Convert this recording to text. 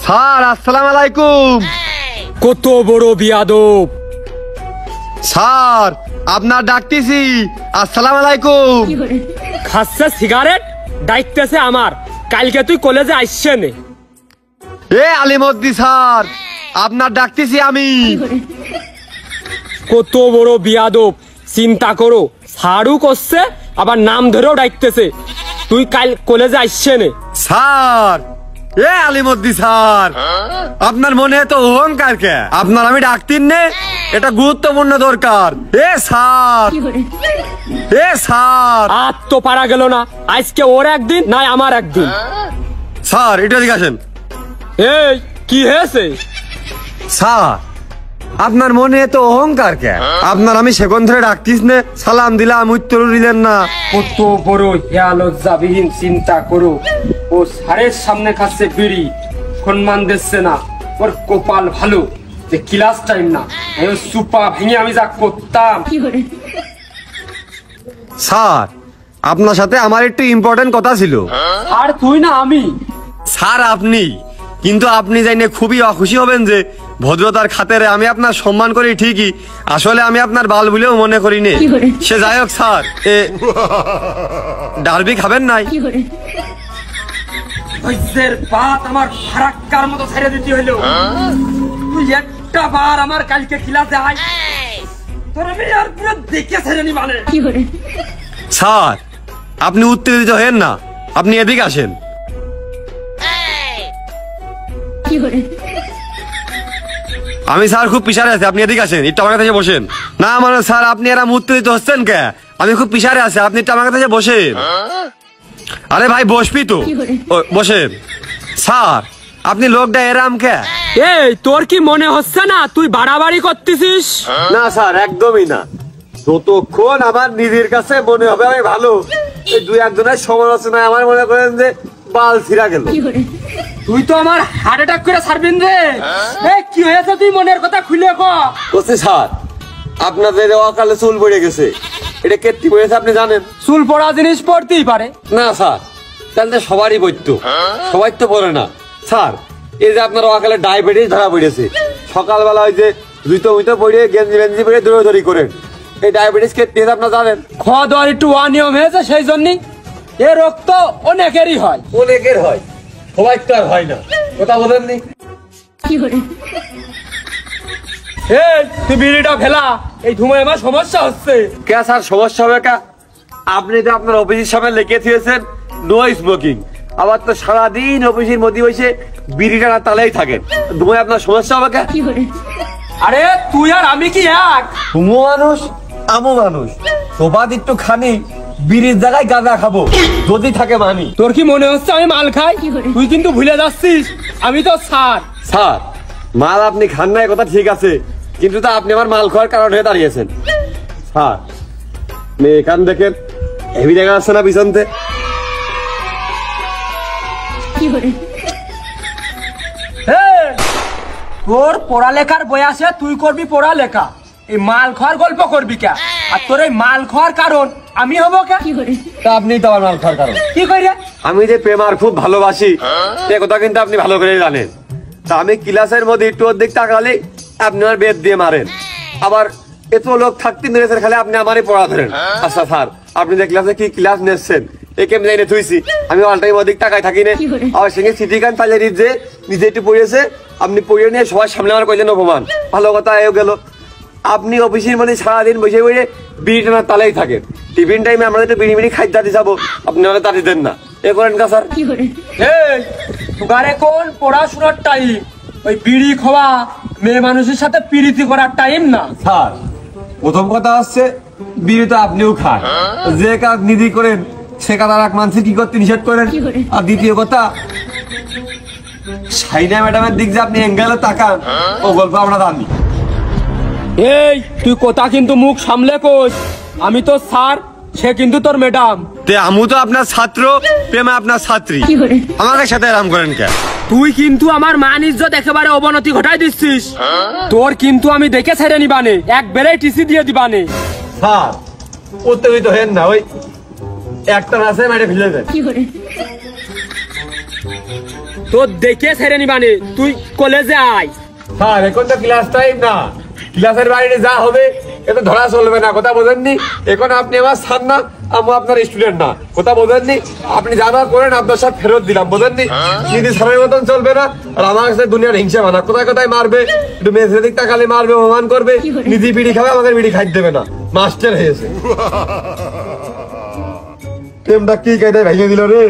Sir আসসালামু আলাইকুম। কত বড় বিয়াদব! স্যার আপনার ডাকতেছি। আসসালামু আলাইকুম। খাচ্ছে সিগারেট, ডাইতেছে আমার। কালকে তুই কলেজে আসছে নে। এ আলিমদ্দি স্যার আপনার ডাকতেছি আমি। কত বড় বিয়াদব! চিন্তা করো, ছাড়ু করছে আবার নাম ধরেও ডাকতেছে। তুই কাল কলেজে আসছে নে। স্যার এ আলিমদ্দি স্যার আপনার মনে তো অহংকার কে? আপনার আমি ডাকতিন নে, এটা গুরুত্বপূর্ণ দরকার। এ স্যার আর তো পারা গেল না। আজকে ওর একদিন, নাই আমার একদিন। স্যার এটা দিকে আসেন। এই কি হয়েছে? স্যার আপনার মনে তো অহংকার কে? আপনার আমি সেকন্ড ধরে ডাকতিস নে, সালাম দিলাম উত্তর দিলেন না। কত বড় হেয়া লজ্জাবিহীন! চিন্তা করো, ও স্যারের সামনে খাচ্ছে বিড়ি, সম্মান দিচ্ছে না। ওর কপাল ভালো যে ক্লাস টাইম না, সুপা ভেঙে আমি যা করতাম। স্যার আপনার সাথে আমার একটু ইম্পর্টেন্ট কথা ছিল। আর তুই না আমি? স্যার আপনি, কিন্তু আপনি জানিয়ে খুবই অখুশি হবেন যে ভদ্রতার খাতিরে আমি আপনার সম্মান করি ঠিকই, আসলে আমি আপনার বাল বলেও মনে করি নে। সে যাই হোক স্যার, ডালবি খাবেন নাই? বাত আমার ফারাক্কার মতো ছেড়ে দিতে হইলো। তুই একটা বার আমার কালকে ক্লাসে আয়, তোর আমি আর পুরো দেখে ছেড়ে নি মানে। স্যার আপনি উত্তেজিত হেন না, আপনি এদিকে আসেন। আমি স্যার খুব পিছারে আছি, আপনি এদিকে আসেন, একটু আমার কাছে বসেন। না মানে স্যার আপনি এরা উত্তেজিত হচ্ছেন কে? আমি খুব পিছারে আছি, আপনি একটু আমার কাছে বসেন। আরে ভাই বসবি তো, বসেন। স্যার আপনি লোকটা এরাম কে? এই তোর কি মনে হচ্ছে না তুই বাড়াবাড়ি করতেছিস? না স্যার একদমই না। যতক্ষণ আমার নিজের কাছে মনে হবে আমি ভালো, এই দুই একজনের সমালোচনায় আমার মনে করেন যে বাল ছিঁড়া গেল। তুই তো আমার হার্ট অ্যাটাক করে ছাড়বেন রে। কি হয়েছে তুই মনের কথা খুলে কর। বলছি স্যার আপনাদের অকালে চুল পড়ে গেছে, এটা কেটে পড়েছে আপনি জানেন? চুল পড়া জিনিস পড়তেই পারে না স্যার, তাহলে সবারই পড়তো, সবাই তো পড়ে না। স্যার এই যে আপনার অকালে ডায়াবেটিস ধরা পড়েছে, সকালবেলা ওই যে জুতো মুতো পড়ে গেঞ্জি বেঞ্জি পড়ে দৌড়াদৌড়ি করেন, এই ডায়াবেটিস কেটে আপনার জানেন? খাওয়া দাওয়ার একটু অনিয়ম হয়েছে, সেই জন্যই। এ রোগ তো অনেকেরই হয়। অনেকের হয়, সবাই তো আর হয় না, কথা বলেননি? তুই বিড়িটা ফেলা, এই ধুমায় আমার সমস্যা হচ্ছে। কে স্যার সমস্যা হবে কা? আপনি তো আপনার অফিসের সামনে লিখে দিয়েছেন নো স্মোকিং, আবার তো সারাদিন অফিসের মধ্যে বসে বিড়িটা না তালেই থাকেন, ধুমায় আপনার সমস্যা হবে কা? আরে তুই আর আমি কি এক? তুমো মানুষ আমো মানুষ, সবাদ একটু খানি বিড়ির জায়গায় গাঁজা খাবো যদি থাকে মানি। তোর কি মনে হচ্ছে আমি মাল খাই? তুই কিন্তু ভুলে যাচ্ছিস আমি তো স্যার। স্যার মাল আপনি খান না কথা ঠিক আছে, কিন্তু তা আপনি আমার মাল খাওয়ার কারণ হয়ে দাঁড়িয়েছেন। স্যার এখান দেখেন হেভি দেখা যাচ্ছে না পিছনতে? তোর পড়ালেখার বয়সে তুই করবি পড়ালেখা, এই মাল খাওয়ার গল্প করবি কে? আর তোর এই মাল খাওয়ার কারণ আমি হবো কে? তা আপনি তো আমার মাল খাওয়ার কারণ। কি করি? আমি যে প্রেম আর খুব ভালোবাসি সে কথা কিন্তু আপনি ভালো করে জানেন। তা আমি ক্লাসের মধ্যে একটু অর্ধেক তাকালে আপনি আমার বেদ দিয়ে মারেন, আবার এত লোক থাকতে মেরেছেন খালি আপনি আমারই পড়া ধরেন। আচ্ছা স্যার আপনি যে ক্লাসে কি ক্লাস নিচ্ছেন এই কেমন জানি থুইছি, আমি অল টাইম অধিক টাকায় থাকি না, আবার সঙ্গে সিটি কান তাহলে যে নিজে একটু পড়িয়েছে আপনি পড়িয়ে নিয়ে সবার সামনে আমার কইলেন অপমান। ভালো কথা এও গেল, আপনি অফিসের মধ্যে সারাদিন বসে বসে বিড়ি টানার তালেই থাকেন, টিফিন টাইমে আমরা একটু বিড়ি বিড়ি খাইতে দাঁড়িয়ে যাবো, আপনি আমাদের দাঁড়িয়ে দেন না, এ করেন কা স্যার? তোকারে কোন পড়াশোনার টাইম, ওই বিড়ি খাওয়া মেয়ে মানুষের সাথে প্রীতি করার টাইম না। স্যার প্রথম কথা হচ্ছে বিড়ি তো আপনিও খান, যে কাজ নিধি করেন সে কাজ আর এক মানুষের কি করতে নিষেধ করেন। আর দ্বিতীয় কথা সাইনা ম্যাডামের দিক যে আপনি এঙ্গেলে তাকান ও গল্প আমরা জানি। এই তুই কথা কিন্তু মুখ সামলে কোস, আমি তো স্যার, সে কিন্তু তোর ম্যাডাম। তে আমু তো আপনার ছাত্র, প্রেমে আপনার ছাত্রী, আমাদের সাথে আরাম করেন কে? তুই কিন্তু আমার মান ইজ্জত একেবারে অবনতি ঘটাই দিচ্ছিস। তোর কিন্তু আমি দেখে ছেড়ে নিবানে, একবারেই টিসি দিয়ে দিবানে। স্যার উত্তেজিত হেন না, ওই একটা আছে মেরে ফেলে দেন। তোর দেখে ছেড়ে নিবানে, তুই কলেজে আয়। স্যার এখন তো ক্লাস টাইম না, ক্লাসের বাইরে যা হবে এটা ধরা চলবে না, কথা বোঝেননি? এখন আপনি আমার স্যার না, আমি আপনার স্টুডেন্ট না, কথা বোঝেননি? আপনি যা যা করেন আপনার সব ফেরত দিলাম, বোঝেননি? কিন্তু স্যারের মতন চলবে না, আর আমার কাছে দুনিয়ার হিংসা মানা, কোথায় কোথায় মারবে, একটু মেসে দিক তাকালে মারবে, অপমান করবে, নিজে বিড়ি খাবে, আমাদের বিড়ি খাইতে দেবে না, মাস্টার হয়েছে। টেমটা কি কায়দায় ভেঙে দিল রে।